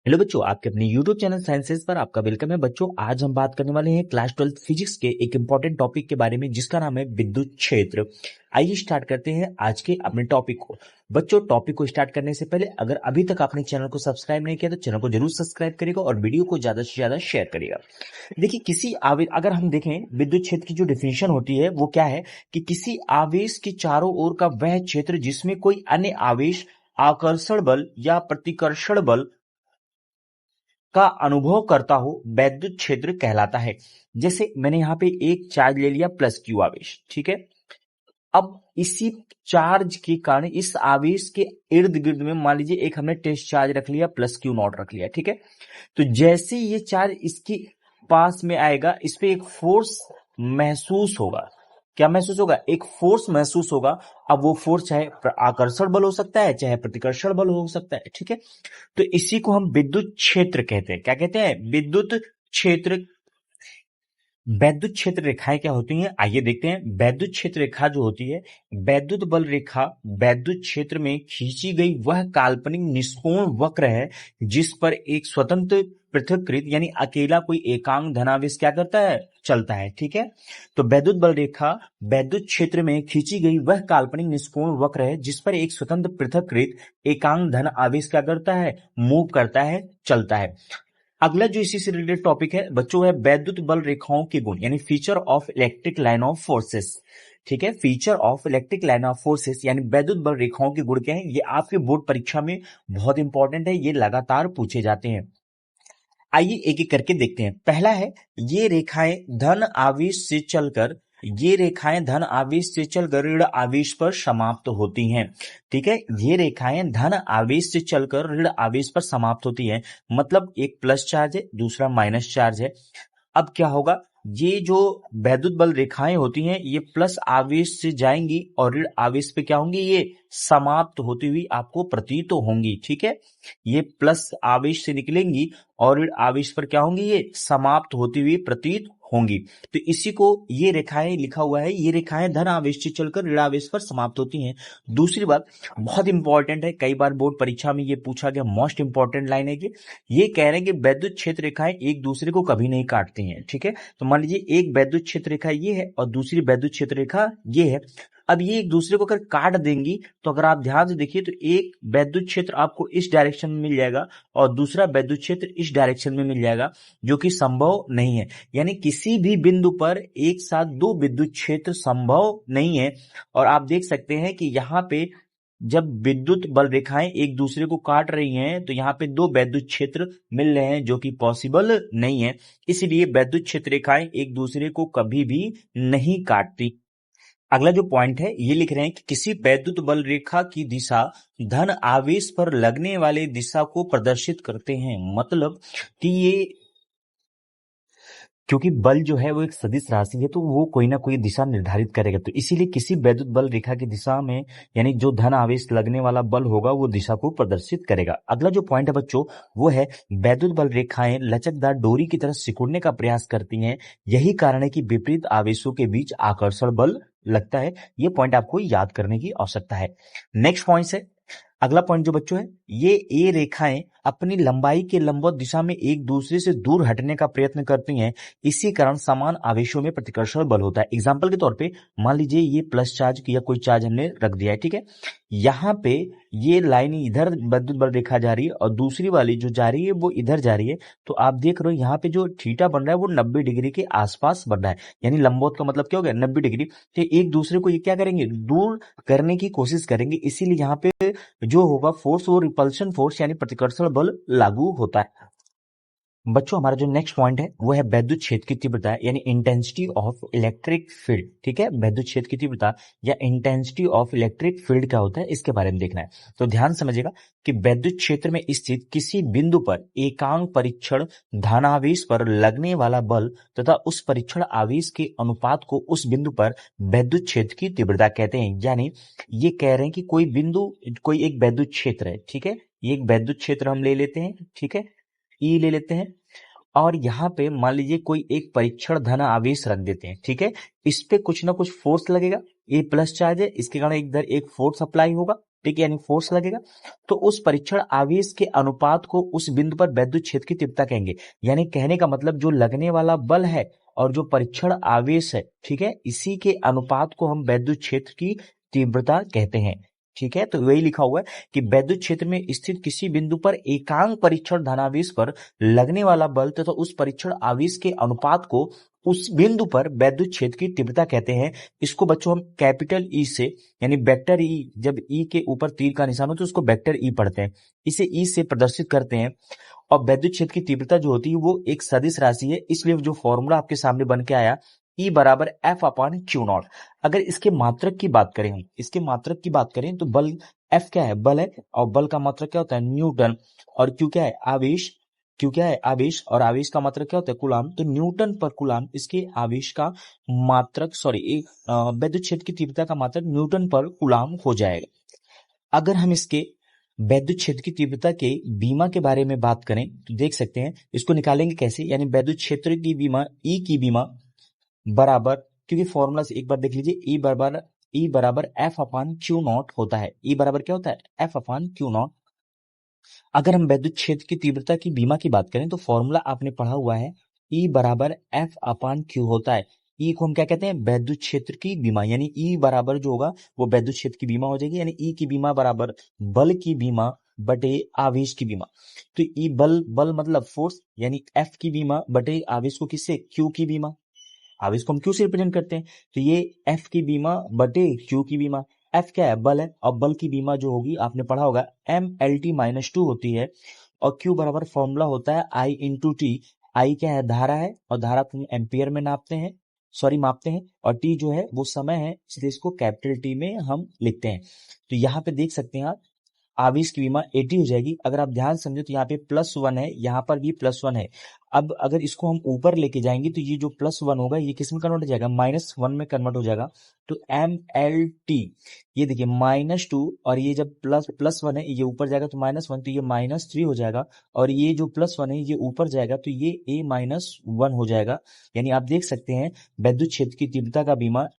Hello बच्चों, आपके अपने YouTube चैनल साइंसेस पर आपका वेलकम है। बच्चों, आज हम बात करने वाले हैं क्लास 12 फिजिक्स के एक इंपॉर्टेंट टॉपिक के बारे में, जिसका नाम है विद्युत क्षेत्र। आइए स्टार्ट करते हैं आज के अपने टॉपिक को। बच्चों, टॉपिक को स्टार्ट करने से पहले अगर अभी तक आपने चैनल को सब्सक्राइब नहीं किया तो चैनल को जरूर सब्सक्राइब करिएगा और वीडियो को ज्यादा से ज्यादा शेयर करिएगा। देखिए, किसी आवेश, अगर हम देखें विद्युत क्षेत्र की जो डिफिनेशन होती है वो क्या है कि किसी आवेश के चारों ओर का वह क्षेत्र जिसमें कोई अन्य आवेश आकर्षण बल या प्रतिकर्षण बल का अनुभव करता हो, वैद्युत क्षेत्र कहलाता है। जैसे मैंने यहाँ पे एक चार्ज ले लिया प्लस क्यू आवेश, ठीक है। अब इसी चार्ज के कारण इस आवेश के इर्द गिर्द में मान लीजिए एक हमने टेस्ट चार्ज रख लिया प्लस क्यू नॉट रख लिया, ठीक है। तो जैसे ये चार्ज इसके पास में आएगा, इस पे एक फोर्स महसूस होगा। क्या महसूस होगा? एक फोर्स महसूस होगा। अब वो फोर्स चाहे आकर्षण बल हो सकता है, चाहे प्रतिकर्षण बल हो सकता है, ठीक है। तो इसी को हम विद्युत क्षेत्र कहते हैं। क्या कहते हैं? विद्युत क्षेत्र। वैद्युत क्षेत्र रेखाएं क्या होती हैं, आइए देखते हैं। वैद्युत क्षेत्र रेखा जो होती है, वैद्युत बल रेखा वैद्युत क्षेत्र में खींची गई वह काल्पनिक निष्कोण वक्र है जिस पर एक स्वतंत्र पृथक्कृत यानी अकेला कोई एकांक धनावेश क्या करता है, चलता है, ठीक है। तो वैद्युत बल रेखा वैद्युत क्षेत्र में खींची गई वह काल्पनिक निष्कोण वक्र है जिस पर एक स्वतंत्र पृथक्कृत एकांक धन आवेश क्या करता है, मूव करता है, चलता है। अगला जो इसी से रिलेटेड टॉपिक है बच्चों है वैद्युत बल रेखाओं के गुण, यानी feature of electric line of forces, ठीक है। Feature of electric line of forces यानी वैद्युत बल रेखाओं के गुण क्या है, ये आपके बोर्ड परीक्षा में बहुत इंपॉर्टेंट है, ये लगातार पूछे जाते हैं। आइए एक एक करके देखते हैं। पहला है, ये रेखाएं धन आवेश से चलकर ऋण आवेश पर समाप्त होती हैं, ठीक है। ये रेखाएं धन आवेश से चलकर ऋण आवेश पर समाप्त होती हैं, मतलब एक प्लस चार्ज है, दूसरा माइनस चार्ज है। अब क्या होगा, ये जो वैद्युत बल रेखाएं होती हैं ये प्लस आवेश से जाएंगी और ऋण आवेश पे क्या होंगी, ये समाप्त होती हुई आपको प्रतीत होंगी, ठीक है। ये प्लस आवेश से निकलेंगी और ऋण आवेश पर क्या होंगी, ये समाप्त होती हुई प्रतीत होंगी। तो इसी को ये रेखाएं लिखा हुआ है, ये रेखाएं धन आवेश से चलकर ऋण आवेश पर समाप्त होती हैं। दूसरी बात बहुत इंपॉर्टेंट है, कई बार बोर्ड परीक्षा में ये पूछा गया, मोस्ट इंपॉर्टेंट लाइन है कि ये कह रहे हैं कि वैद्युत क्षेत्र रेखाएं एक दूसरे को कभी नहीं काटती हैं, ठीक है। तो मान लीजिए एक वैद्युत क्षेत्र रेखा ये है और दूसरी वैद्युत क्षेत्र रेखा ये है। अब ये एक दूसरे को अगर काट देंगी तो अगर आप ध्यान से देखिए तो एक वैद्युत क्षेत्र आपको इस डायरेक्शन में मिल जाएगा और दूसरा वैद्युत क्षेत्र इस डायरेक्शन में मिल जाएगा, जो कि संभव नहीं है। यानी किसी भी बिंदु पर एक साथ दो विद्युत क्षेत्र संभव नहीं है। और आप देख सकते हैं कि यहाँ पे जब विद्युत बल रेखाएं एक दूसरे को काट रही हैं तो यहाँ पे दो वैद्युत क्षेत्र मिल रहे हैं, जो कि पॉसिबल नहीं है। इसलिए वैद्युत क्षेत्र रेखाएं एक दूसरे को कभी भी नहीं काटती। अगला जो पॉइंट है ये लिख रहे हैं कि किसी वैद्युत बल रेखा की दिशा धन आवेश पर लगने वाले दिशा को प्रदर्शित करते हैं। मतलब कि ये, क्योंकि बल जो है वो एक सदिश राशि है तो वो कोई ना कोई दिशा निर्धारित करेगा, तो इसीलिए किसी वैद्युत बल रेखा की दिशा में यानी जो धन आवेश लगने वाला बल होगा वो दिशा को प्रदर्शित करेगा। अगला जो पॉइंट है बच्चों वो है वैद्युत बल रेखाएं लचकदार डोरी की तरह सिकुड़ने का प्रयास करती हैं, यही कारण है कि विपरीत आवेशों के बीच आकर्षण बल लगता है। ये पॉइंट आपको याद करने की आवश्यकता है। नेक्स्ट पॉइंट है, अगला पॉइंट जो बच्चों है, ये रेखाएं अपनी लंबाई के लंबवत दिशा में एक दूसरे से दूर हटने का प्रयत्न करती हैं, इसी कारण समान आवेशों में प्रतिकर्षण बल होता है। एग्जांपल के तौर पे मान लीजिए ये प्लस चार्ज या कोई चार्ज हमने रख दिया है, ठीक है। यहाँ पे ये लाइन इधर विद्युत बल रेखा जा रही है और दूसरी वाली जो जा रही है वो इधर जा रही है। तो आप देख रहे हो यहाँ पे जो थीटा बन रहा है वो 90 डिग्री के आसपास बन रहा है, यानी लंबवत का मतलब क्या हो गया, 90 डिग्री। तो एक दूसरे को ये क्या करेंगे, दूर करने की कोशिश करेंगे, इसीलिए यहाँ पे जो होगा फोर्स वो रिपल्शन फोर्स यानी प्रतिकर्षण बल लागू होता है। बच्चों, हमारा जो नेक्स्ट पॉइंट है वो है वैद्युत क्षेत्र की तीव्रता यानी इंटेंसिटी ऑफ इलेक्ट्रिक फील्ड, ठीक है। वैद्युत क्षेत्र की तीव्रता या इंटेंसिटी ऑफ इलेक्ट्रिक फील्ड क्या होता है इसके बारे में देखना है। तो ध्यान समझिएगा कि वैद्युत क्षेत्र में स्थित किसी बिंदु पर एकांक परीक्षण धनावेश पर लगने वाला बल तथा उस परीक्षण आवेश के अनुपात को उस बिंदु पर वैद्युत क्षेत्र की तीव्रता कहते हैं। यानी ये कह रहे हैं कि कोई बिंदु, कोई एक वैद्युत क्षेत्र है, ठीक है। ये एक वैद्युत क्षेत्र हम ले लेते हैं, ठीक है, ई ले लेते हैं और यहाँ पे मान लीजिए कोई एक परीक्षण धन आवेश रख देते हैं, ठीक है। इस पे कुछ ना कुछ फोर्स लगेगा, ये प्लस चार्ज है, इसके कारण इधर एक फोर्स अप्लाई होगा ठीक है, यानी फोर्स लगेगा, तो उस परीक्षण आवेश के अनुपात को उस बिंदु पर वैद्युत क्षेत्र की तीव्रता कहेंगे। यानी कहने का मतलब जो लगने वाला बल है और जो परीक्षण आवेश है, ठीक है, इसी के अनुपात को हम वैद्युत क्षेत्र की तीव्रता कहते हैं। ठीक है, तो वही लिखा हुआ है कि वैद्युत क्षेत्र में स्थित किसी बिंदु पर एकांक परीक्षण धनावेश पर लगने वाला बल तथा उस परीक्षण आवेश के अनुपात को उस बिंदु पर वैद्युत क्षेत्र की तीव्रता कहते हैं। इसको बच्चों हम कैपिटल ई से, यानी वेक्टर ई, जब ई के ऊपर तीर का निशान हो तो उसको वेक्टर ई पढ़ते हैं, इसे ई से प्रदर्शित करते हैं। और वैद्युत क्षेत्र की तीव्रता जो होती है वो एक सदिश राशि है, इसलिए जो फॉर्मूला आपके सामने बन के आया E बराबर एफ अपॉन क्यू नॉट। अगर इसके मात्रक की बात करें, हम इसके मात्रक की बात करें तो बल F क्या है, बल है, और बल का मात्रक क्या होता है, न्यूटन, और Q क्या है, आवेश, Q क्या है, आवेश, और आवेश का मात्रक क्या होता है, कूलाम। तो न्यूटन पर कूलाम इसके आवेश का मात्रक, सॉरी, वैद्युत क्षेत्र की तीव्रता का मात्रक न्यूटन पर कूलाम हो जाएगा। अगर हम इसके वैद्युत क्षेत्र की तीव्रता के बीमा के बारे में बात करें तो देख सकते हैं इसको निकालेंगे कैसे, यानी वैद्युत क्षेत्र की बीमा, ई की बीमा बराबर, क्योंकि फॉर्मूला से एक बार देख लीजिए, ई बराबर एफ अपान क्यू नॉट होता है। ई बराबर क्या होता है, एफ अपान क्यू नॉट। अगर हम वैद्युत क्षेत्र की तीव्रता की बीमा की बात करें तो फॉर्मूला आपने पढ़ा हुआ है, ई बराबर एफ अपान क्यू होता है। ई को हम क्या कहते हैं, वैद्युत क्षेत्र की बीमा, यानी ई बराबर जो होगा वो वैद्युत क्षेत्र की बीमा हो जाएगी, यानी ई की बीमा बराबर बल की बीमा बटे आवेश की बीमा। तो ई बल मतलब फोर्स, यानी एफ की बीमा बटे आवेश को किससे, क्यू की बीमा, आवेश को हम क्यू से रिप्रेजेंट करते हैं, तो ये एफ की बीमा बटे क्यू की बीमा। एफ क्या है, बल है, और बल की बीमा जो होगी आपने पढ़ा होगा M/L/T-2 होती है, और क्यू बराबर फॉर्मूला होता है I/T। आई क्या है, धारा है, और धारा को हम एम्पियर में नापते हैं, सॉरी मापते हैं, और टी जो है वो समय है, इसलिए इसको कैपिटल टी में हम लिखते हैं। तो यहाँ पे देख सकते हैं आप, आवेश की बीमा 80 हो जाएगी। अगर आप ध्यान समझे तो यहाँ पे +1 है, यहाँ पर भी +1 है। अब अगर इसको हम ऊपर लेके जाएंगे तो ये जो +1 होगा ये किस में कन्वर्ट हो जाएगा, -1 में कन्वर्ट हो जाएगा। तो MLT, ये देखिए -2, और ये जब +1 है ये ऊपर जाएगा तो -1, तो ये -3 हो जाएगा, और ये जो +1 है ये ऊपर जाएगा तो ये A-1 हो जाएगा। यानी आप देख सकते हैं वैद्युत क्षेत्र की तीव्रता का बीमा